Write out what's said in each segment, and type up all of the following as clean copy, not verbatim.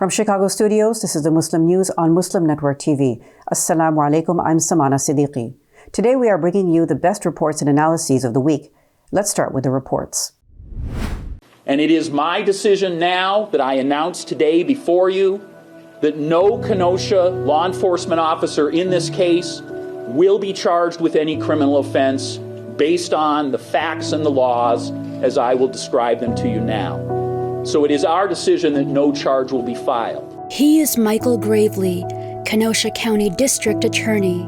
From Chicago studios, this is the Muslim News on Muslim Network TV. Assalamu alaikum, I'm Samana Siddiqui. Today we are bringing you the best reports and analyses of the week. Let's start with the reports. And it is my decision now that I announce today before you that no Kenosha law enforcement officer in this case will be charged with any criminal offense based on the facts and the laws as I will describe them to you now. So it is our decision that no charge will be filed. He is Michael Gravely, Kenosha County District Attorney.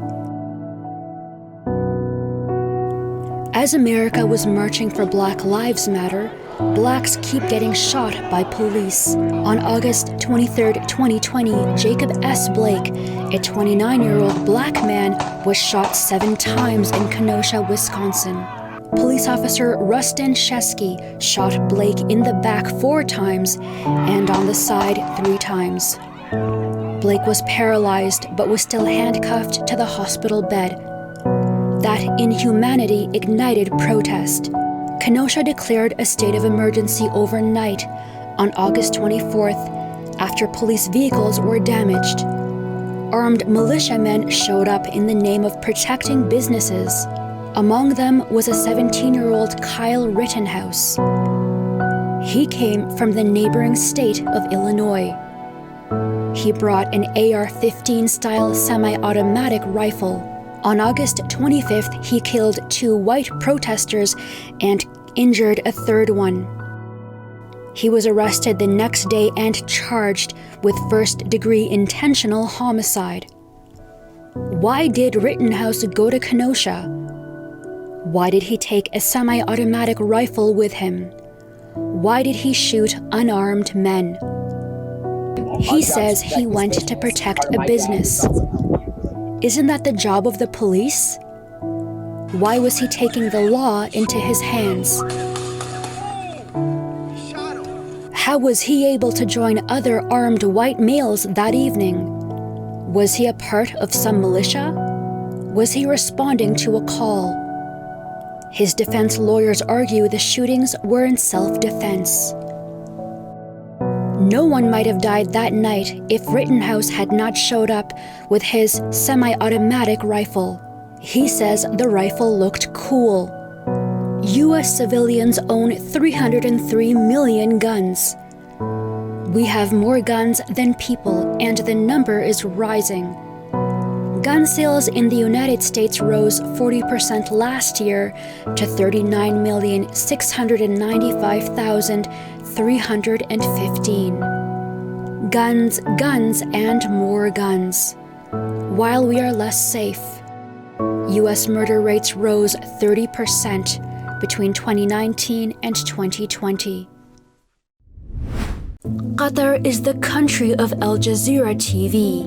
As America was marching for Black Lives Matter, blacks keep getting shot by police. On August 23, 2020, Jacob S. Blake, a 29-year-old black man, was shot 7 times in Kenosha, Wisconsin. Police officer Rustin Shesky shot Blake in the back 4 times and on the side 3 times. Blake was paralyzed but was still handcuffed to the hospital bed. That inhumanity ignited protest. Kenosha declared a state of emergency overnight on August 24th after police vehicles were damaged. Armed militiamen showed up in the name of protecting businesses. Among them was a 17-year-old Kyle Rittenhouse. He came from the neighboring state of Illinois. He brought an AR-15 style semi-automatic rifle. On August 25th, he killed 2 white protesters and injured a 3rd one. He was arrested the next day and charged with first-degree intentional homicide. Why did Rittenhouse go to Kenosha? Why did he take a semi-automatic rifle with him? Why did he shoot unarmed men? He says he went to protect a business. Isn't that the job of the police? Why was he taking the law into his hands? How was he able to join other armed white males that evening? Was he a part of some militia? Was he responding to a call? His defense lawyers argue the shootings were in self-defense. No one might have died that night if Rittenhouse had not showed up with his semi-automatic rifle. He says the rifle looked cool. U.S. civilians own 303 million guns. We have more guns than people, and the number is rising. Gun sales in the United States rose 40% last year to 39,695,315. Guns, guns, and more guns. While we are less safe, U.S. murder rates rose 30% between 2019 and 2020. Qatar is the country of Al Jazeera TV.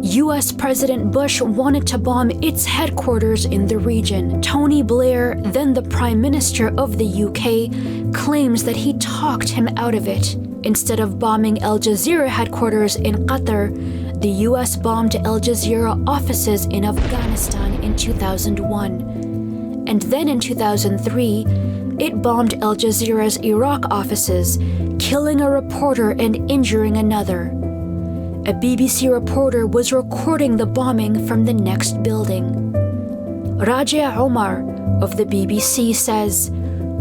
U.S. President Bush wanted to bomb its headquarters in the region. Tony Blair, then the Prime Minister of the UK, claims that he talked him out of it. Instead of bombing Al Jazeera headquarters in Qatar, the U.S. bombed Al Jazeera offices in Afghanistan in 2001. And then in 2003, it bombed Al Jazeera's Iraq offices, killing a reporter and injuring another. A BBC reporter was recording the bombing from the next building. Raja Omar of the BBC says,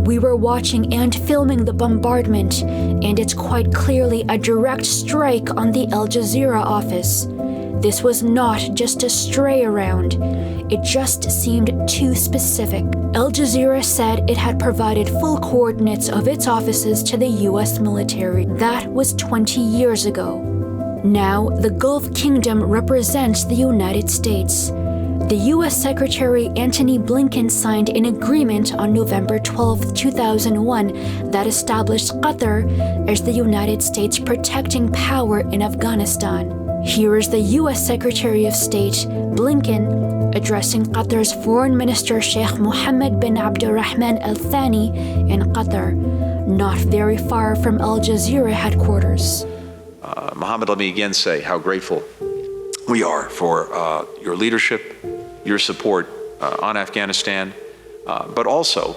"We were watching and filming the bombardment, and it's quite clearly a direct strike on the Al Jazeera office. This was not just a stray around. It just seemed too specific." Al Jazeera said it had provided full coordinates of its offices to the US military. That was 20 years ago. Now, the Gulf Kingdom represents the United States. The U.S. Secretary Antony Blinken signed an agreement on November 12, 2001 that established Qatar as the United States protecting power in Afghanistan. Here is the U.S. Secretary of State, Blinken, addressing Qatar's Foreign Minister Sheikh Mohammed bin Abdurrahman Al Thani in Qatar, not very far from Al Jazeera headquarters. Mohammed, let me again say how grateful we are for your leadership, your support on Afghanistan, but also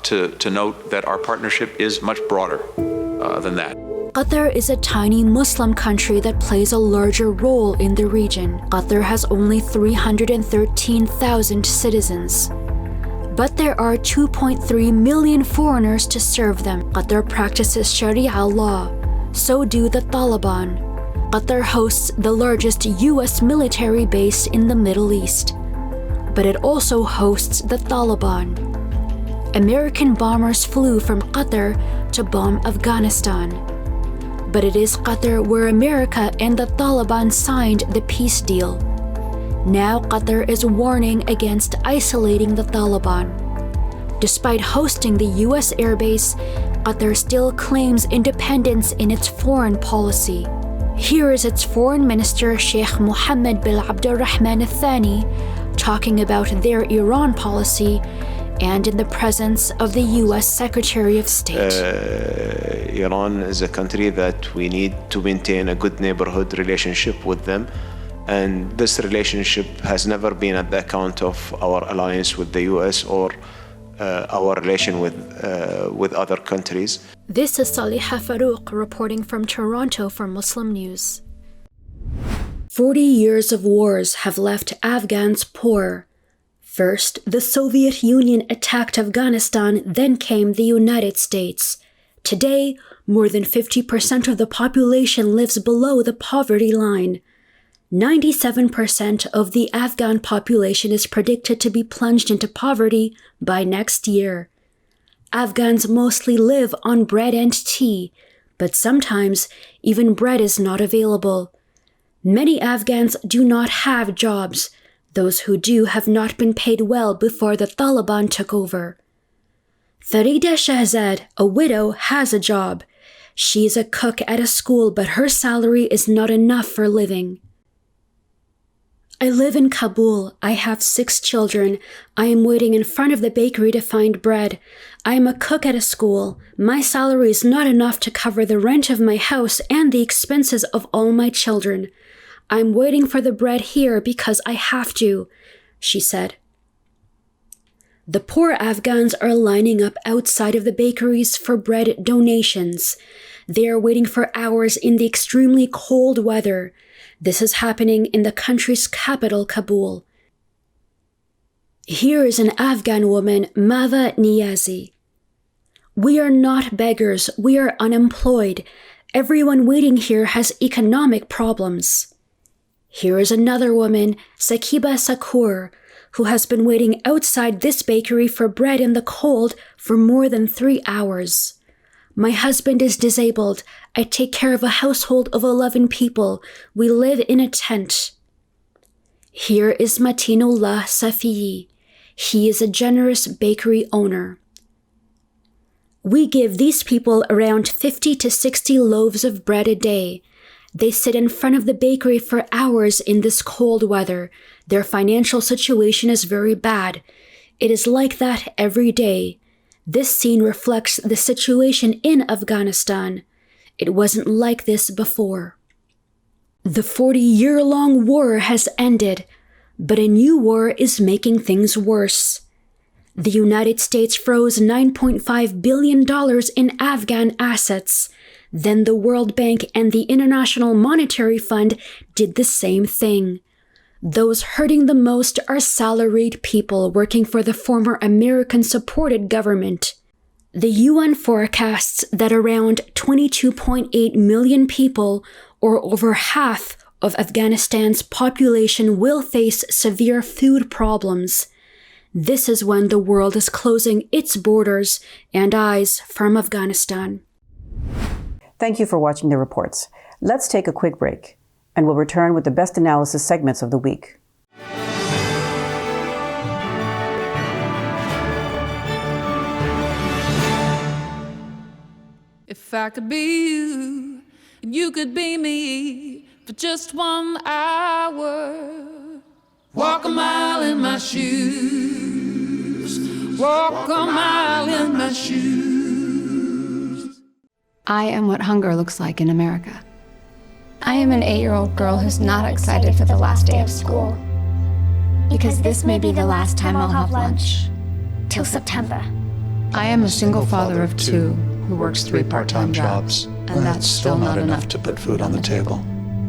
to note that our partnership is much broader than that. Qatar is a tiny Muslim country that plays a larger role in the region. Qatar has only 313,000 citizens. But there are 2.3 million foreigners to serve them. Qatar practices Sharia law. So do the Taliban. Qatar hosts the largest US military base in the Middle East. But it also hosts the Taliban. American bombers flew from Qatar to bomb Afghanistan. But it is Qatar where America and the Taliban signed the peace deal. Now Qatar is warning against isolating the Taliban. Despite hosting the US airbase, Qatar still claims independence in its foreign policy. Here is its foreign minister Sheikh Mohammed bin Abdulrahman Al-Thani talking about their Iran policy and in the presence of the US Secretary of State. Iran is a country that we need to maintain a good neighborhood relationship with them. And this relationship has never been at the account of our alliance with the US or our relation with other countries. This is Saliha Farouk reporting from Toronto for Muslim News. 40 years of wars have left Afghans poor. First, the Soviet Union attacked Afghanistan, then came the United States. Today, more than 50% of the population lives below the poverty line. 97% of the Afghan population is predicted to be plunged into poverty by next year. Afghans mostly live on bread and tea, but sometimes even bread is not available. Many Afghans do not have jobs. Those who do have not been paid well before the Taliban took over. Farida Shahzad, a widow, has a job. She is a cook at a school, but her salary is not enough for living. I live in Kabul. I have 6 children. I am waiting in front of the bakery to find bread. I am a cook at a school. My salary is not enough to cover the rent of my house and the expenses of all my children. I'm waiting for the bread here because I have to, she said. The poor Afghans are lining up outside of the bakeries for bread donations. They are waiting for hours in the extremely cold weather. This is happening in the country's capital, Kabul. Here is an Afghan woman, Mava Niyazi. We are not beggars. We are unemployed. Everyone waiting here has economic problems. Here is another woman, Sakiba Sakur, who has been waiting outside this bakery for bread in the cold for more than 3 hours. My husband is disabled. I take care of a household of 11 people. We live in a tent. Here is Matinullah Safiyi. He is a generous bakery owner. We give these people around 50 to 60 loaves of bread a day. They sit in front of the bakery for hours in this cold weather. Their financial situation is very bad. It is like that every day. This scene reflects the situation in Afghanistan. It wasn't like this before. The 40-year-long war has ended, but a new war is making things worse. The United States froze $9.5 billion in Afghan assets. Then the World Bank and the International Monetary Fund did the same thing. Those hurting the most are salaried people working for the former American-supported government. The UN forecasts that around 22.8 million people, or over half of Afghanistan's population, will face severe food problems. This is when the world is closing its borders and eyes from Afghanistan. Thank you for watching the reports. Let's take a quick break, and we'll return with the best analysis segments of the week. If I could be you, and you could be me for just 1 hour. Walk a mile in my shoes. Walk a mile in my shoes. I am what hunger looks like in America. I am an 8-year-old girl who's not excited for the last day of school. Because this may be the last time I'll have lunch. Till September. I am a single father of 2 who works 3 part-time jobs And that's still not enough to put food on the table.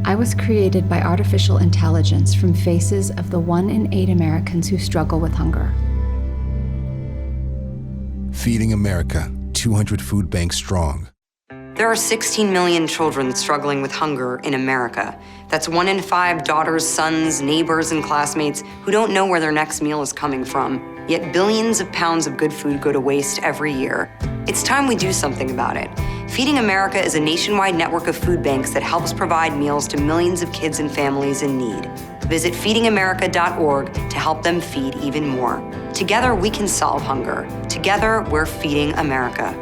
I was created by artificial intelligence from faces of the 1 in 8 Americans who struggle with hunger. Feeding America, 200 food banks strong. There are 16 million children struggling with hunger in America. That's 1 in 5 daughters, sons, neighbors, and classmates who don't know where their next meal is coming from. Yet billions of pounds of good food go to waste every year. It's time we do something about it. Feeding America is a nationwide network of food banks that helps provide meals to millions of kids and families in need. Visit feedingamerica.org to help them feed even more. Together, we can solve hunger. Together, we're feeding America.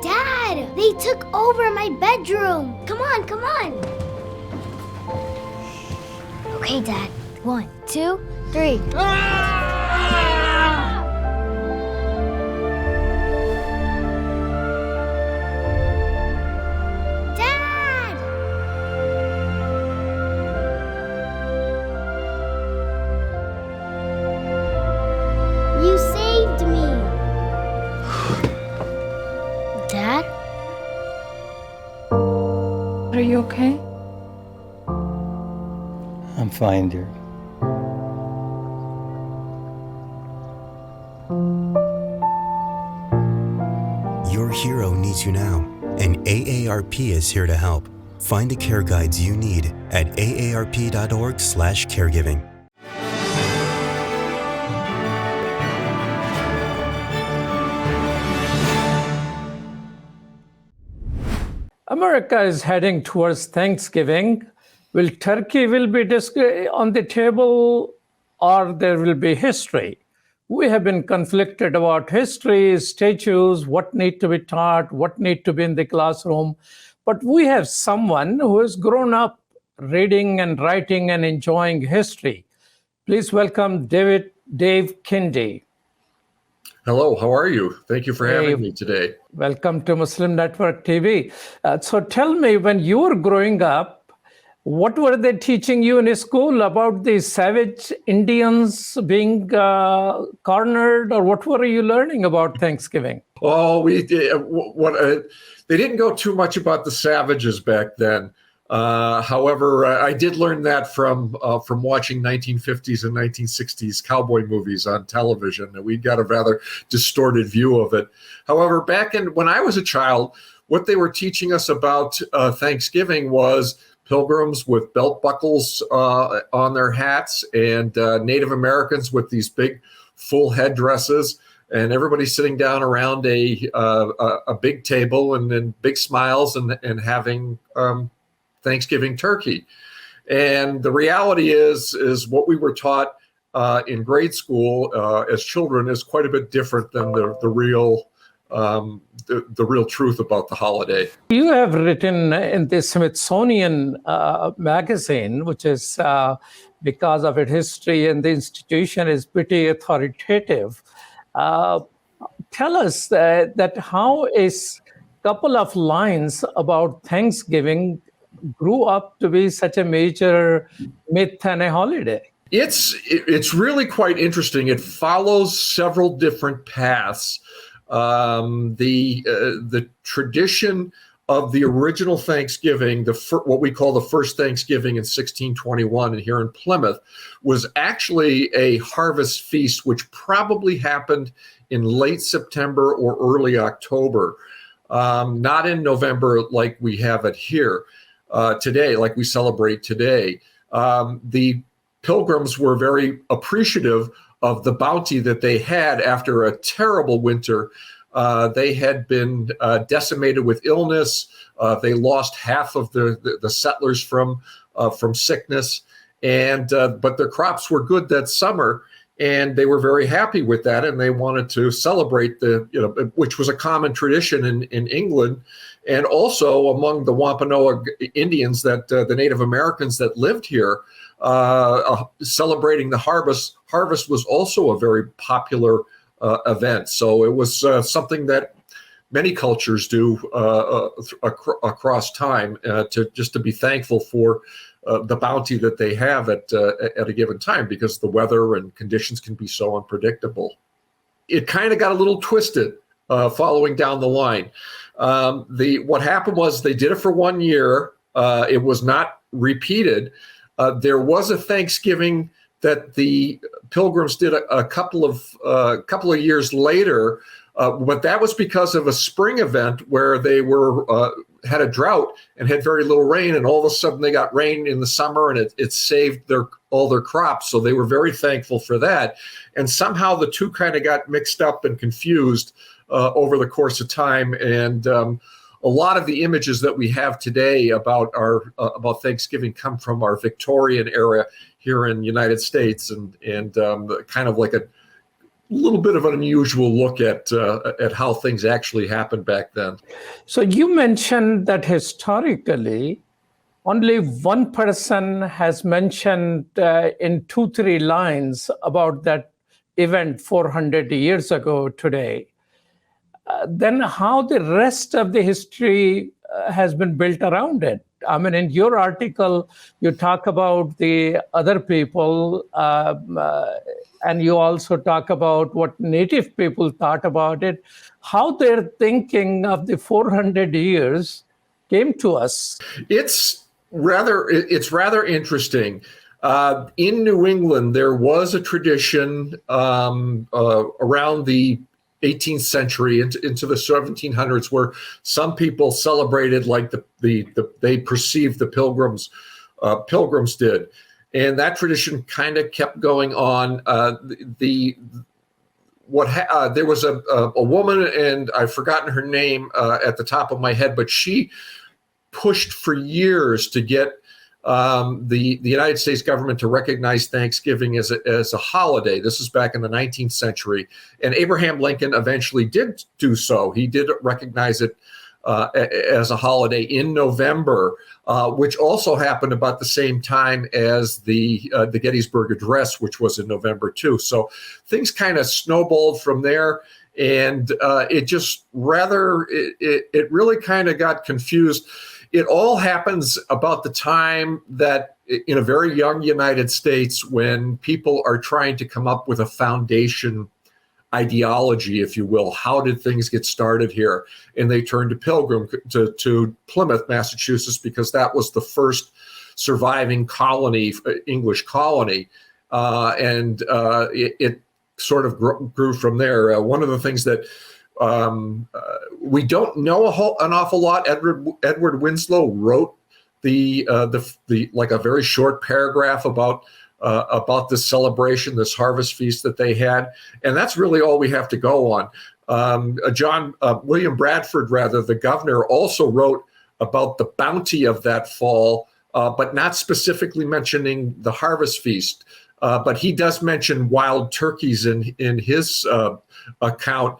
Dad, they took over my bedroom. Come on, come on. Okay, Dad. 1, 2, 3. Dad! You saved me. Dad? Are you okay? I'm fine, dear. Your hero needs you now, and AARP is here to help. Find the care guides you need at aarp.org/caregiving. America is heading towards Thanksgiving. Will turkey be on the table, or there will be history? We have been conflicted about history, statues, what need to be taught, what need to be in the classroom. But we have someone who has grown up reading and writing and enjoying history. Please welcome Dave Kindi. Hello, how are you? Thank you for having me today. Welcome to Muslim Network TV. So tell me, when you were growing up, what were they teaching you in school about the savage Indians being cornered, or what were you learning about Thanksgiving? Oh, they didn't go too much about the savages back then. However, I did learn that from watching 1950s and 1960s cowboy movies on television. We got a rather distorted view of it. However, when I was a child, what they were teaching us about Thanksgiving was pilgrims with belt buckles on their hats, and Native Americans with these big full headdresses, and everybody sitting down around a big table and then big smiles and having Thanksgiving turkey. And the reality is what we were taught in grade school as children is quite a bit different than the real truth about the holiday. You have written in the Smithsonian magazine, which is because of its history and the institution is pretty authoritative. Tell us that how is a couple of lines about Thanksgiving grew up to be such a major myth and a holiday? It's really quite interesting. It follows several different paths. The tradition of the original Thanksgiving, what we call the first Thanksgiving in 1621 and here in Plymouth, was actually a harvest feast, which probably happened in late September or early October, not in November like we have it here today, like we celebrate today. The Pilgrims were very appreciative of the bounty that they had after a terrible winter. They had been decimated with illness. They lost half of the settlers from sickness, but their crops were good that summer, and they were very happy with that, and they wanted to celebrate which was a common tradition in England, and also among the Wampanoag Indians, that the Native Americans that lived here. Celebrating the harvest was also a very popular event. So it was something that many cultures do across time to be thankful for the bounty that they have at a given time, because the weather and conditions can be so unpredictable. It kind of got a little twisted following down the line. What happened was they did it for 1 year. It was not repeated. There was a Thanksgiving that the Pilgrims did a couple of years later, but that was because of a spring event where they had a drought and had very little rain, and all of a sudden they got rain in the summer, and it saved all their crops. So they were very thankful for that. And somehow the two kind of got mixed up and confused over the course of time. And a lot of the images that we have today about Thanksgiving come from our Victorian era here in the United States, and kind of like a little bit of an unusual look at how things actually happened back then. So you mentioned that historically, only one person has mentioned in 2-3 lines about that event 400 years ago today. Then how the rest of the history has been built around it? I mean, in your article, you talk about the other people, and you also talk about what Native people thought about it, how their thinking of the 400 years came to us. It's rather interesting. In New England, there was a tradition around the 18th century into the 1700s where some people celebrated like they perceived the pilgrims did, and that tradition kind of kept going on. There was a woman, and I've forgotten her name at the top of my head, but she pushed for years to get the United States government to recognize Thanksgiving as a holiday. This is back in the 19th century. And Abraham Lincoln eventually did do so. He did recognize it as a holiday in November, which also happened about the same time as the Gettysburg Address, which was in November too. So things kind of snowballed from there. And it really kind of got confused. It all happens about the time that in a very young United States, when people are trying to come up with a foundation ideology, if you will. How did things get started here? And they turned to Plymouth, Massachusetts, because that was the first surviving colony, English colony. It sort of grew from there. One of the things that we don't know an awful lot. Edward Winslow wrote the like a very short paragraph about this celebration, this harvest feast that they had, and that's really all we have to go on. William Bradford, the governor, also wrote about the bounty of that fall, but not specifically mentioning the harvest feast. But he does mention wild turkeys in his account.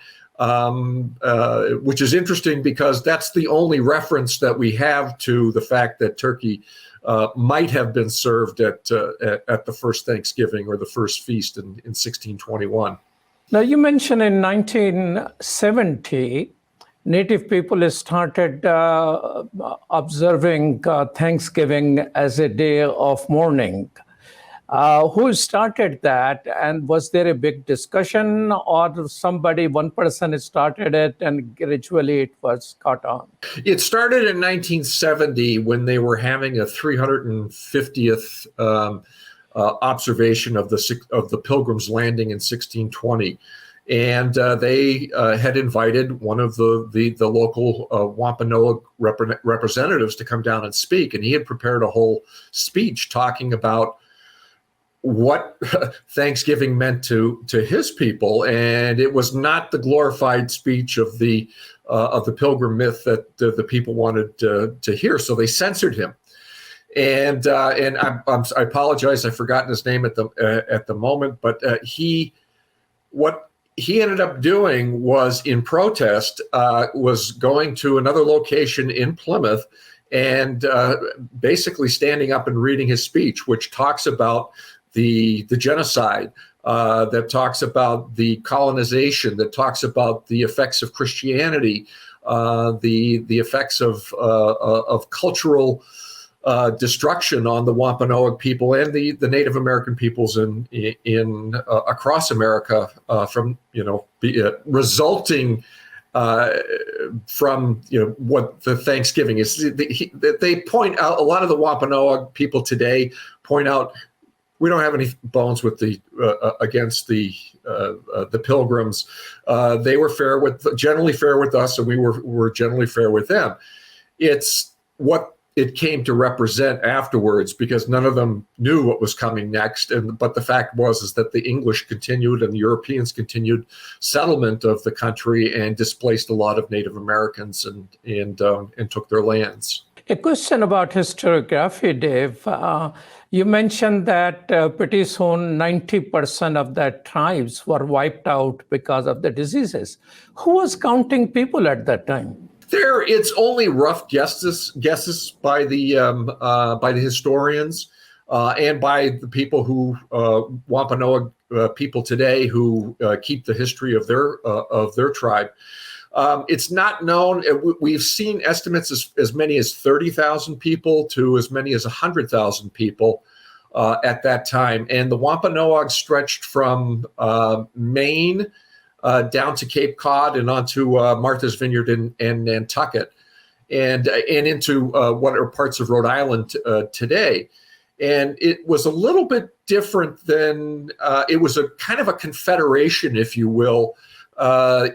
Which is interesting because that's the only reference that we have to the fact that turkey might have been served at the first Thanksgiving or the first feast in 1621. Now, you mentioned in 1970, Native people started observing Thanksgiving as a day of mourning. Who started that, and was there a big discussion, or one person started it and gradually it was caught on? It started in 1970 when they were having a 350th observation of the Pilgrims landing in 1620. And they had invited one of the local Wampanoag representatives to come down and speak. And he had prepared a whole speech talking about what Thanksgiving meant to his people, and it was not the glorified speech of the Pilgrim myth that the people wanted to hear. So they censored him, and I apologize, I've forgotten his name at the moment, but what he ended up doing was, in protest, was going to another location in Plymouth and basically standing up and reading his speech, which talks about the genocide, that talks about the colonization, that talks about the effects of Christianity, the effects of cultural destruction on the Wampanoag people and the Native American peoples in across America resulting from what the Thanksgiving is. They point out, a lot of the Wampanoag people today point out, we don't have any bones with against the Pilgrims. They were generally fair with us, and we were generally fair with them. It's what it came to represent afterwards, because none of them knew what was coming next. But the fact is that the English continued and the Europeans continued settlement of the country and displaced a lot of Native Americans and took their lands. A question about historiography, Dave. You mentioned that pretty soon 90% of the tribes were wiped out because of the diseases. Who was counting people at that time? It's only rough guesses by the historians and by the people who Wampanoag people today who keep the history of their tribe. It's not known. We've seen estimates as many as 30,000 people to as many as 100,000 people at that time, and the Wampanoag stretched from Maine down to Cape Cod and onto Martha's Vineyard and Nantucket, and into what are parts of Rhode Island today. And it was a little bit different than, it was a kind of a confederation, if you will.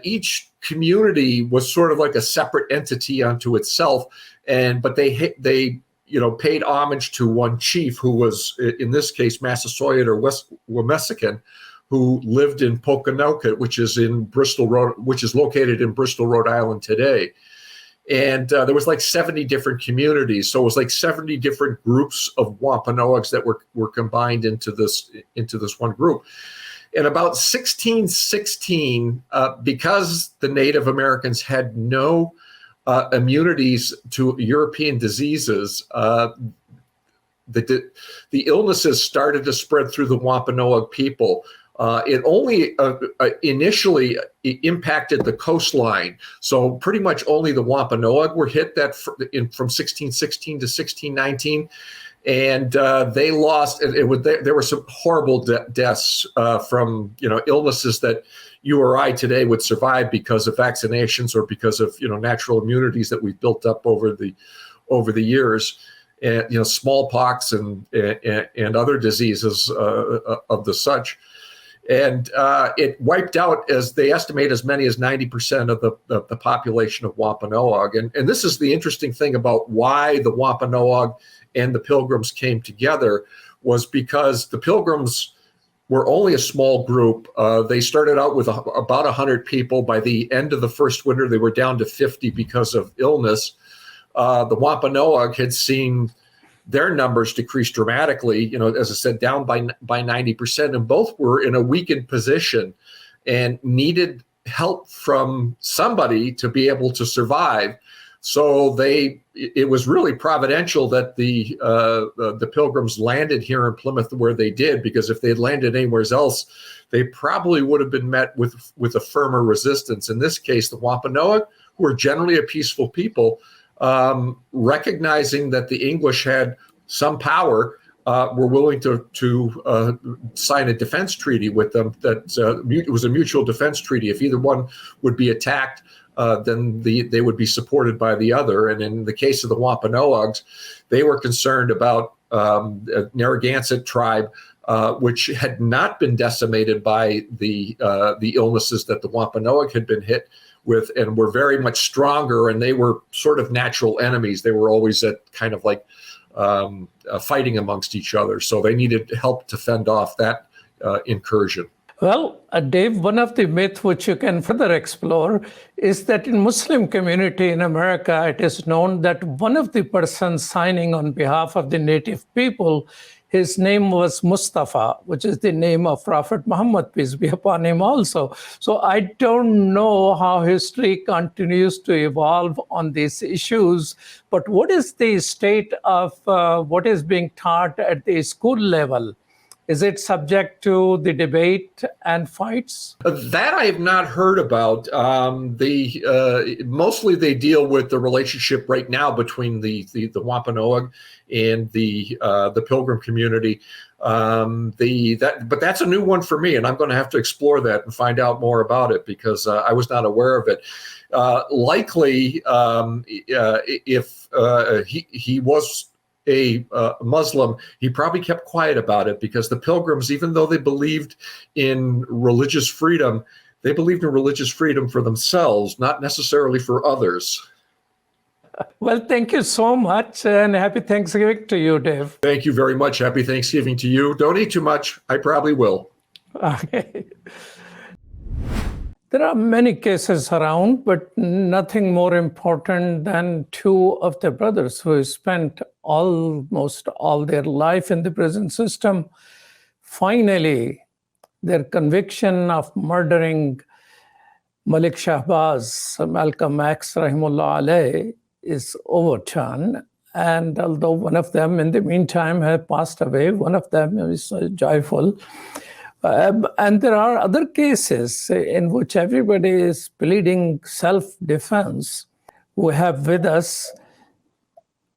Each community was sort of like a separate entity unto itself, but they paid homage to one chief who was, in this case, Massasoit or Wemessican, who lived in Pokanoket, which is located in Bristol, Rhode Island today. And there was like 70 different communities. So it was like 70 different groups of Wampanoags that were combined into this one group. In about 1616, because the Native Americans had no immunities to European diseases, the illnesses started to spread through the Wampanoag people. It only initially impacted the coastline. So pretty much only the Wampanoag were hit from 1616 to 1619. And they lost, there were some horrible deaths from, illnesses that you or I today would survive because of vaccinations or because of, natural immunities that we've built up over the years. And, smallpox and other diseases of the such. And it wiped out, as they estimate, as many as 90% of the population of Wampanoag. And this is the interesting thing about why the Wampanoag and the Pilgrims came together, was because the Pilgrims were only a small group. They started out with about 100 people. By the end of the first winter, they were down to 50 because of illness. The Wampanoag had seen their numbers decreased dramatically, as I said, down by 90%, and both were in a weakened position and needed help from somebody to be able to survive. So it was really providential that the Pilgrims landed here in Plymouth where they did, because if they had landed anywhere else, they probably would have been met with a firmer resistance. In this case, the Wampanoag, who are generally a peaceful people, recognizing that the English had some power, were willing to sign a defense treaty with them. It was a mutual defense treaty. If either one would be attacked, then they would be supported by the other. And in the case of the Wampanoags, they were concerned about Narragansett tribe, which had not been decimated by the illnesses that the Wampanoag had been hit with, and were very much stronger, and they were sort of natural enemies. They were always at kind of like fighting amongst each other. So they needed help to fend off that incursion. Well, Dave, one of the myths which you can further explore is that in Muslim community in America, it is known that one of the persons signing on behalf of the native people, his name was Mustafa, which is the name of Prophet Muhammad, peace be upon him also. So I don't know how history continues to evolve on these issues, but what is the state of what is being taught at the school level Is it subject to the debate and fights? That I have not heard about. Mostly they deal with the relationship right now between the Wampanoag and the Pilgrim community. But that's a new one for me, and I'm going to have to explore that and find out more about it because I was not aware of it. Likely, if he was a Muslim, he probably kept quiet about it because the Pilgrims, even though they believed in religious freedom, they believed in religious freedom for themselves, not necessarily for others. Well, thank you so much, and happy Thanksgiving to you, Dave. Thank you very much. Happy Thanksgiving to you. Don't eat too much. I probably will. Okay. There are many cases around, but nothing more important than two of the brothers who spent almost all their life in the prison system. Finally, their conviction of murdering Malik Shahbaz, Malcolm X, rahimullah alayh, is overturned. And although one of them in the meantime has passed away, one of them is joyful. And there are other cases in which everybody is pleading self-defense. We have with us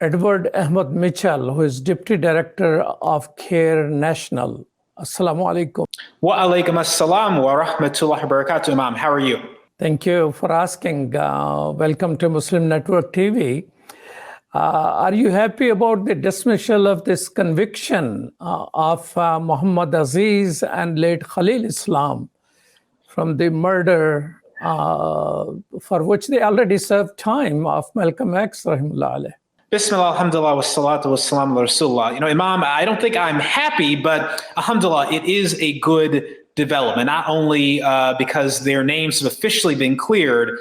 Edward Ahmad Mitchell, who is Deputy Director of CARE National. Assalamu alaikum. Wa alaikum assalam wa rahmatullahi wa barakatuh, Imam. How are you? Thank you for asking. Welcome to Muslim Network TV. Are you happy about the dismissal of this conviction of Muhammad Aziz and late Khalil Islam from the murder for which they already served time of Malcolm X, rahimullah alayh? Bismillah, alhamdulillah, wassalatu wassalamu ala rasulullah. Imam, I don't think I'm happy, but alhamdulillah, it is a good development, not only because their names have officially been cleared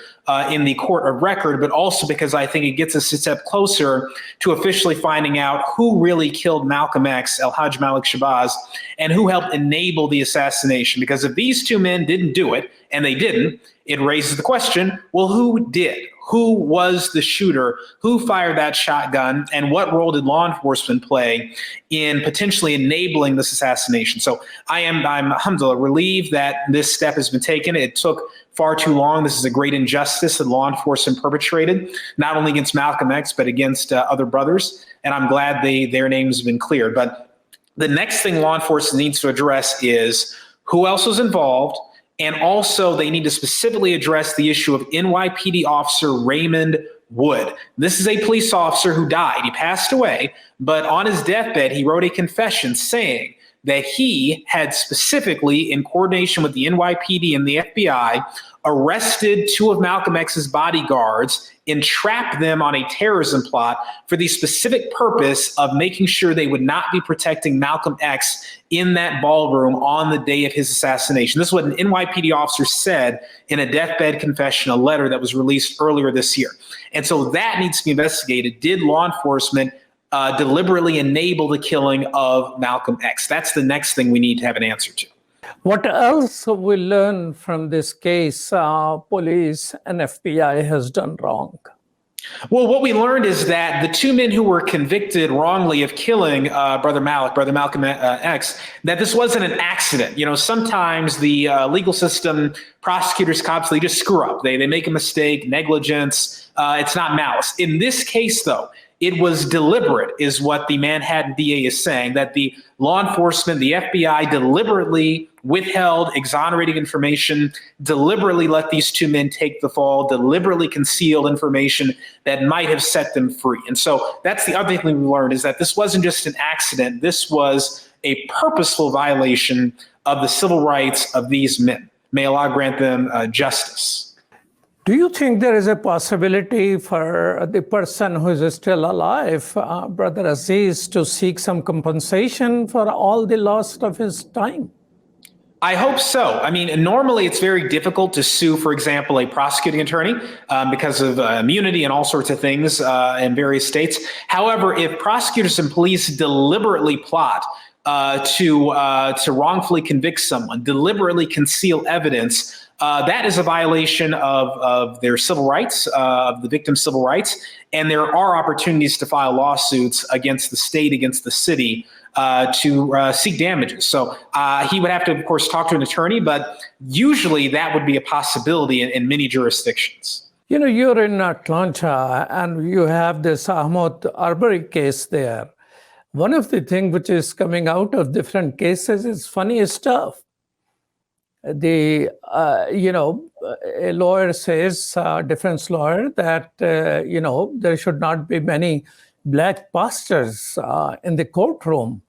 in the court of record, but also because I think it gets us a step closer to officially finding out who really killed Malcolm X, El-Hajj Malik Shahbaz, and who helped enable the assassination. Because if these two men didn't do it, and they didn't, it raises the question, well, who did? Who was the shooter? Who fired that shotgun? And what role did law enforcement play in potentially enabling this assassination? So I'm alhamdulillah, relieved that this step has been taken. It took far too long. This is a great injustice that law enforcement perpetrated, not only against Malcolm X, but against other brothers. And I'm glad their names have been cleared. But the next thing law enforcement needs to address is who else was involved. And also, they need to specifically address the issue of NYPD officer Raymond Wood. This is a police officer who died. He passed away, but on his deathbed, he wrote a confession saying that he had specifically, in coordination with the NYPD and the FBI, arrested two of Malcolm X's bodyguards, entrapped them on a terrorism plot for the specific purpose of making sure they would not be protecting Malcolm X in that ballroom on the day of his assassination. This is what an NYPD officer said in a deathbed confession, a letter that was released earlier this year. And so that needs to be investigated. Did law enforcement deliberately enable the killing of Malcolm X? That's the next thing we need to have an answer to. What else we learn from this case police and FBI has done wrong? Well, what we learned is that the two men who were convicted wrongly of killing Brother Malcolm X, that this wasn't an accident. Sometimes the legal system, prosecutors, cops, they just screw up. They make a mistake, negligence. It's not malice. In this case, though, it was deliberate, is what the Manhattan DA is saying, that the law enforcement, the FBI deliberately withheld exonerating information, deliberately let these two men take the fall, deliberately concealed information that might have set them free. And so that's the other thing we learned, is that this wasn't just an accident. This was a purposeful violation of the civil rights of these men. May Allah grant them justice. Do you think there is a possibility for the person who is still alive, Brother Aziz, to seek some compensation for all the loss of his time? I hope so. I mean, normally it's very difficult to sue, for example, a prosecuting attorney because of immunity and all sorts of things in various states. However, if prosecutors and police deliberately plot to wrongfully convict someone, deliberately conceal evidence, that is a violation of their civil rights, of the victim's civil rights. And there are opportunities to file lawsuits against the state, against the city, to seek damages. So he would have to, of course, talk to an attorney, but usually that would be a possibility in many jurisdictions. You know, you're in Atlanta and you have this Ahmaud Arbery case there. One of the things which is coming out of different cases is funny stuff. A lawyer says, defense lawyer, that, there should not be many black pastors in the courtroom.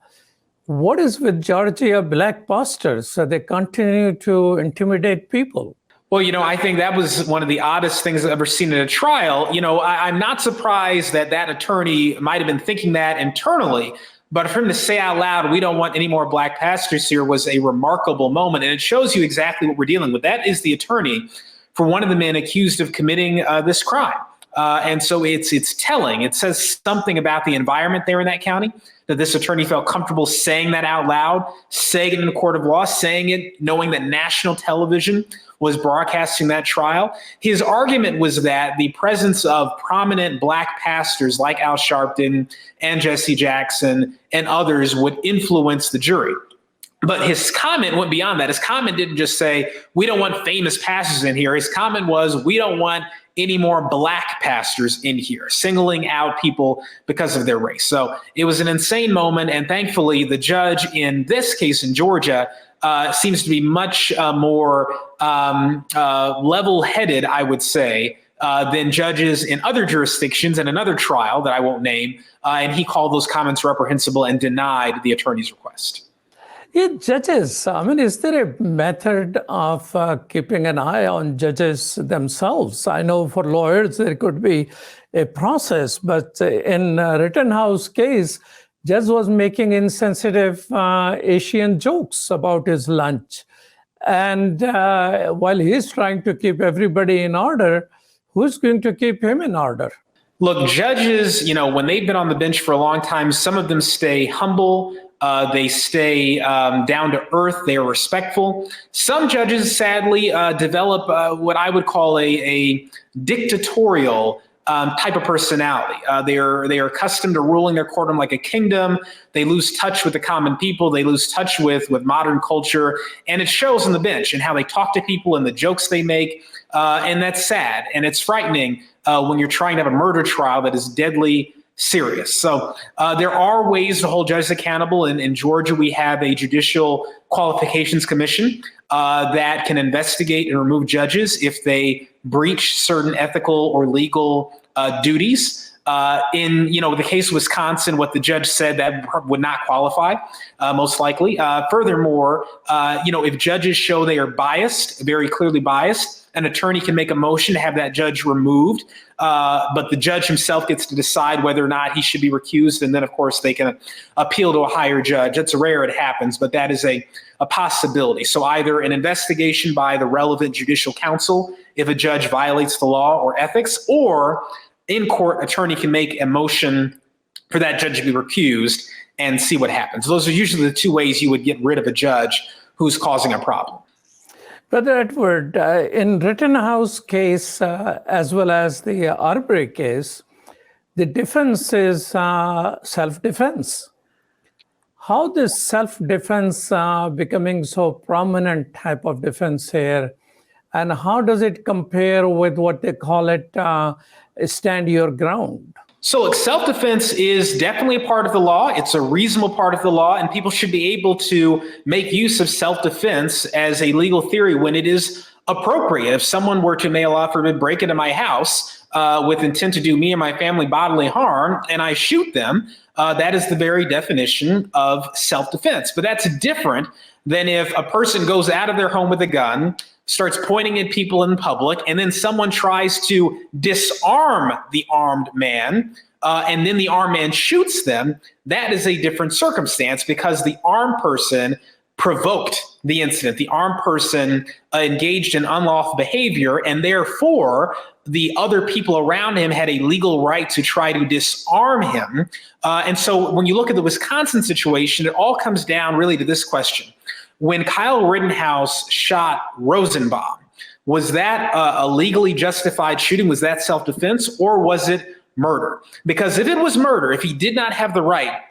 What is with Georgia black pastors? So they continue to intimidate people. Well, I think that was one of the oddest things I've ever seen in a trial. I'm not surprised that attorney might have been thinking that internally, but for him to say out loud, we don't want any more black pastors here, was a remarkable moment. And it shows you exactly what we're dealing with. That is the attorney for one of the men accused of committing this crime. And so it's telling. It says something about the environment there in that county, that this attorney felt comfortable saying that out loud, saying it in a court of law, saying it knowing that national television was broadcasting that trial. His argument was that the presence of prominent black pastors like Al Sharpton and Jesse Jackson and others would influence the jury. But his comment went beyond that. His comment didn't just say, we don't want famous pastors in here. His comment was, we don't want any more black pastors in here, singling out people because of their race. So it was an insane moment. And thankfully, the judge in this case in Georgia seems to be much more level-headed, I would say, than judges in other jurisdictions and another trial that I won't name. And he called those comments reprehensible and denied the attorney's request. Yeah, judges, is there a method of keeping an eye on judges themselves? I know for lawyers, there could be a process, but in Rittenhouse case, judge was making insensitive Asian jokes about his lunch. And while he's trying to keep everybody in order, who's going to keep him in order? Look, judges, when they've been on the bench for a long time, some of them stay humble. They stay down to earth. They are respectful. Some judges, sadly, develop what I would call a dictatorial type of personality. They are accustomed to ruling their courtroom like a kingdom. They lose touch with the common people. They lose touch with modern culture. And it shows on the bench and how they talk to people and the jokes they make. And that's sad. And it's frightening when you're trying to have a murder trial that is deadly serious. So there are ways to hold judges accountable. In Georgia, we have a judicial qualifications commission that can investigate and remove judges if they breach certain ethical or legal duties. In the case of Wisconsin, what the judge said that would not qualify, most likely. Furthermore, if judges show they are biased, very clearly biased, an attorney can make a motion to have that judge removed, but the judge himself gets to decide whether or not he should be recused, and then, of course, they can appeal to a higher judge. It's rare it happens, but that is a possibility. So either an investigation by the relevant judicial counsel if a judge violates the law or ethics, or in court, attorney can make a motion for that judge to be recused and see what happens. Those are usually the two ways you would get rid of a judge who's causing a problem. Brother Edward, in Rittenhouse case, as well as the Arbery case, the defense is self-defense. How this self-defense becoming so prominent type of defense here, and how does it compare with what they call it stand your ground? So look, self-defense is definitely a part of the law. It's a reasonable part of the law, and people should be able to make use of self-defense as a legal theory when it is appropriate. If someone were to, may Allah forbid, break into my house with intent to do me and my family bodily harm, and I shoot them, that is the very definition of self-defense. But that's different than if a person goes out of their home with a gun, starts pointing at people in public, and then someone tries to disarm the armed man, and then the armed man shoots them. That is a different circumstance because the armed person provoked the incident. The armed person engaged in unlawful behavior, and therefore the other people around him had a legal right to try to disarm him. And so when you look at the Wisconsin situation, it all comes down really to this question. When Kyle Rittenhouse shot Rosenbaum, was that a legally justified shooting? Was that self-defense, or was it murder? Because if it was murder, if he did not have the right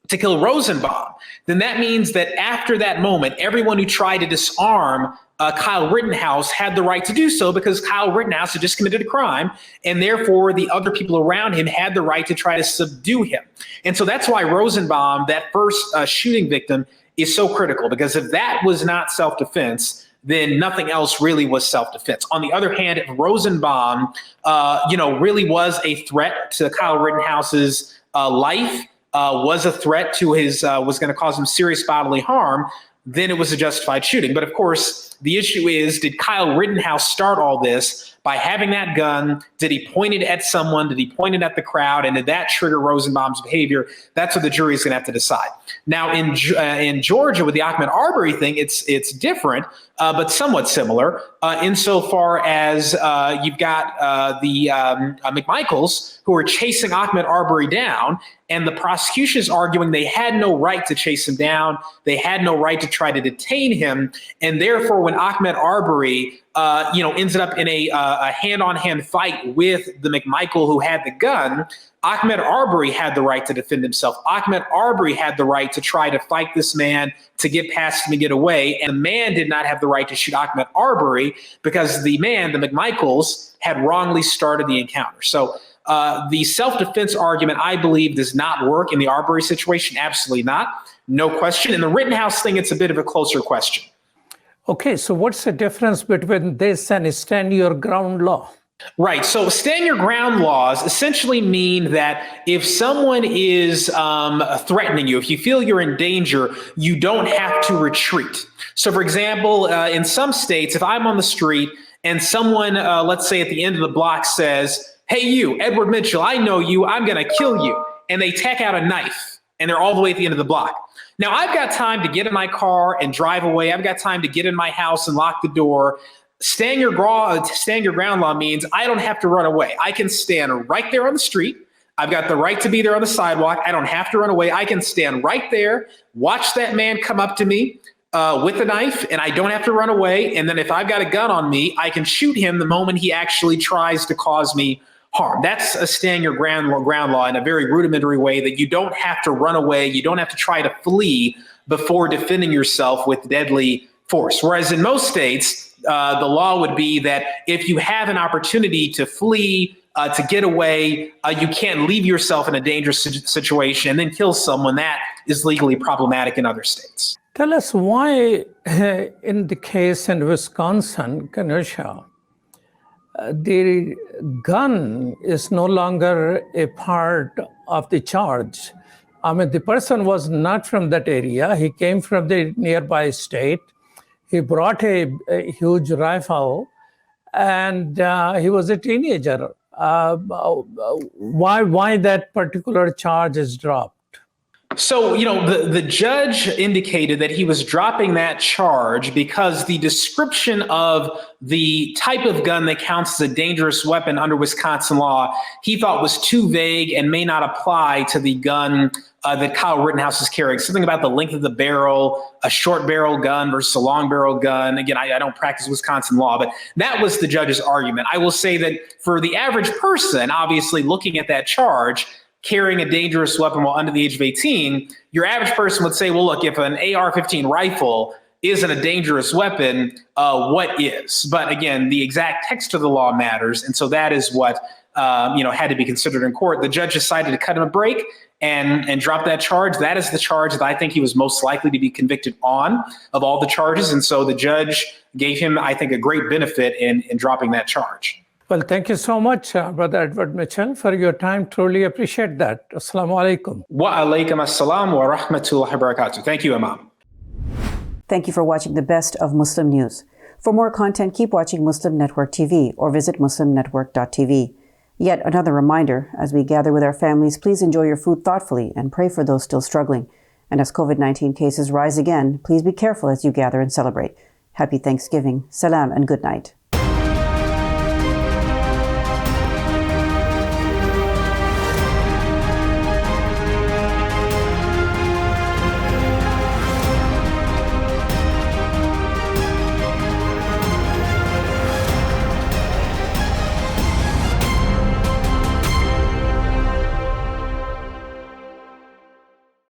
to kill Rosenbaum, then that means that after that moment, everyone who tried to disarm Kyle Rittenhouse had the right to do so because Kyle Rittenhouse had just committed a crime, and therefore the other people around him had the right to try to subdue him. And so that's why Rosenbaum, that first shooting victim, is so critical, because if that was not self-defense, then nothing else really was self-defense. On the other hand, if Rosenbaum, really was a threat to Kyle Rittenhouse's life, was a threat to his, was going to cause him serious bodily harm, then it was a justified shooting. But of course, the issue is, did Kyle Rittenhouse start all this by having that gun? Did he point it at someone? Did he point it at the crowd? And did that trigger Rosenbaum's behavior? That's what the jury is going to have to decide. Now, in Georgia, with the Ahmaud Arbery thing, it's different, but somewhat similar insofar as you've got the McMichaels who are chasing Ahmaud Arbery down, and the prosecution is arguing they had no right to chase him down. They had no right to try to detain him. And therefore, when Ahmaud Arbery ended up in a hand-on-hand fight with the McMichael who had the gun, Ahmaud Arbery had the right to defend himself. Ahmaud Arbery had the right to try to fight this man, to get past him and get away. And the man did not have the right to shoot Ahmaud Arbery because the man, the McMichaels, had wrongly started the encounter. So the self-defense argument, I believe, does not work in the Arbery situation. Absolutely not. No question. In the Rittenhouse thing, it's a bit of a closer question. Okay, so what's the difference between this and stand your ground law? Right. So stand your ground laws essentially mean that if someone is threatening you, if you feel you're in danger, you don't have to retreat. So, for example, in some states, if I'm on the street and someone, let's say at the end of the block says, "Hey, you, Edward Mitchell, I know you, I'm going to kill you," and they take out a knife and they're all the way at the end of the block. Now, I've got time to get in my car and drive away. I've got time to get in my house and lock the door. Stand your ground law means I don't have to run away. I can stand right there on the street. I've got the right to be there on the sidewalk. I don't have to run away. I can stand right there, watch that man come up to me with a knife, and I don't have to run away. And then if I've got a gun on me, I can shoot him the moment he actually tries to cause me harm. That's a stand your ground law in a very rudimentary way, that you don't have to run away. You don't have to try to flee before defending yourself with deadly force. Whereas in most states, the law would be that if you have an opportunity to flee, to get away, you can't leave yourself in a dangerous situation and then kill someone. That is legally problematic in other states. Tell us why, in the case in Wisconsin, Kenosha, the gun is no longer a part of the charge. I mean, the person was not from that area. He came from the nearby state. He brought a huge rifle, and he was a teenager. Why that particular charge is dropped? So, the judge indicated that he was dropping that charge because the description of the type of gun that counts as a dangerous weapon under Wisconsin law, he thought was too vague and may not apply to the gun that Kyle Rittenhouse is carrying. Something about the length of the barrel, a short barrel gun versus a long barrel gun. Again, I don't practice Wisconsin law, but that was the judge's argument. I will say that for the average person, obviously looking at that charge, carrying a dangerous weapon while under the age of 18, your average person would say, well, look, if an AR-15 rifle isn't a dangerous weapon, what is? But again, the exact text of the law matters. And so that is what had to be considered in court. The judge decided to cut him a break and drop that charge. That is the charge that I think he was most likely to be convicted on of all the charges. And so the judge gave him, I think, a great benefit in dropping that charge. Well, thank you so much, Brother Edward Mitchell, for your time. Truly appreciate that. Assalamu alaikum. Wa alaikum assalam wa rahmatullahi wa barakatuh. Thank you, Imam. Thank you for watching the best of Muslim news. For more content, keep watching Muslim Network TV or visit muslimnetwork.tv. Yet another reminder, as we gather with our families, please enjoy your food thoughtfully and pray for those still struggling. And as COVID-19 cases rise again, please be careful as you gather and celebrate. Happy Thanksgiving, salam, and good night.